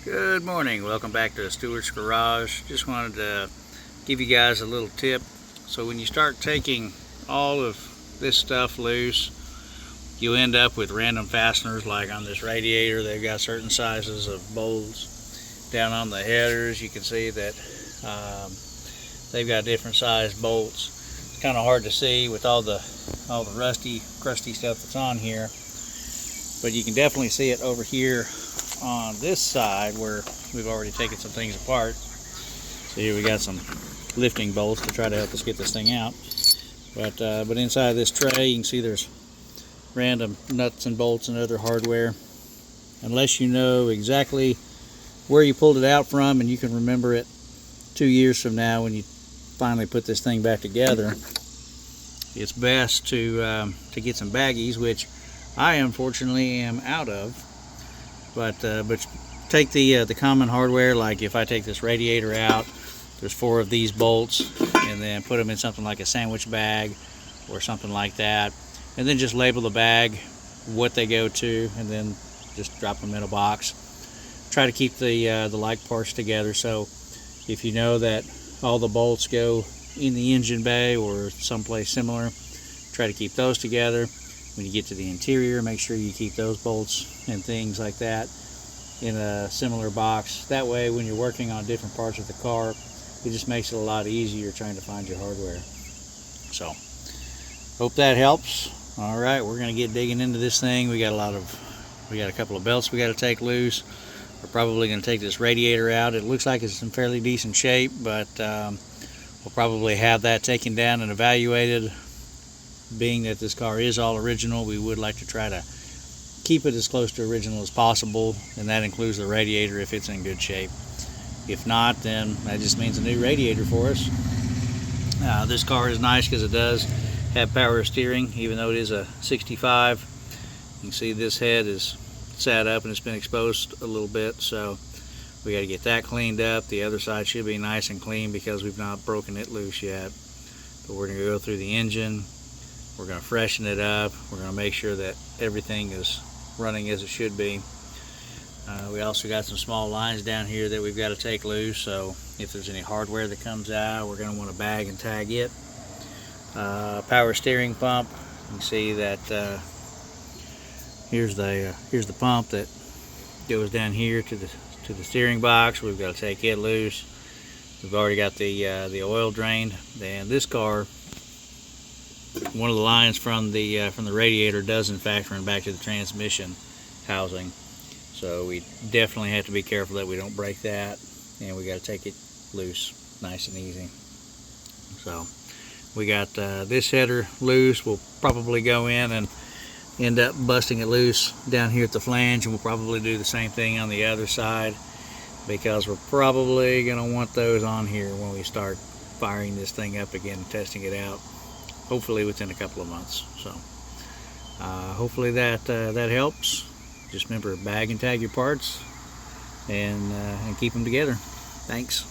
Good morning, welcome back to Stewart's Garage. Just wanted to give you guys a little tip. So when you start taking all of this stuff loose, you end up with random fasteners. Like on this radiator, they've got certain sizes of bolts. Down on the headers, you can see that they've got different sized bolts. It's kind of hard to see with all the rusty, crusty stuff that's on here, but you can definitely see it over here on this side where we've already taken some things apart. So here we got some lifting bolts to try to help us get this thing out. But inside this tray, you can see there's random nuts and bolts and other hardware. Unless you know exactly where you pulled it out from and you can remember it 2 years from now when you finally put this thing back together, it's best to get some baggies, which I unfortunately am out of. But take the common hardware. Like if I take this radiator out, there's 4 of these bolts, and then put them in something like a sandwich bag or something like that, and then just label the bag what they go to, and then just drop them in a box. Try to keep the like parts together. So if you know that all the bolts go in the engine bay or someplace similar, try to keep those together. When you get to the interior, make sure you keep those bolts and things like that in a similar box. That way, when you're working on different parts of the car, it just makes it a lot easier trying to find your hardware. So, hope that helps. All right, we're going to get digging into this thing. We got a couple of belts we got to take loose. We're probably going to take this radiator out. It looks like it's in fairly decent shape, but we'll probably have that taken down and evaluated. Being that this car is all original, we would like to try to keep it as close to original as possible, and that includes the radiator if it's in good shape. If not, then that just means a new radiator for us. This car is nice because it does have power steering, even though it is a 65. You can see this head is sat up and it's been exposed a little bit, so we got to get that cleaned up. The other side should be nice and clean because we've not broken it loose yet. But we're going to go through the engine. We're going to freshen it up. We're going to make sure that everything is running as it should be. We also got some small lines down here that we've got to take loose, so if there's any hardware that comes out, we're going to want to bag and tag it. Power steering pump. You can see that here's the pump that goes down here to the steering box. We've got to take it loose. We've already got the oil drained. And this car, one of the lines from the radiator does in fact run back to the transmission housing, so we definitely have to be careful that we don't break that, and we got to take it loose nice and easy. So we got this header loose. We'll probably go in and end up busting it loose down here at the flange, and we'll probably do the same thing on the other side because we're probably going to want those on here when we start firing this thing up again and testing it out, hopefully within a couple of months. So hopefully that helps. Just remember, bag and tag your parts and keep them together. Thanks.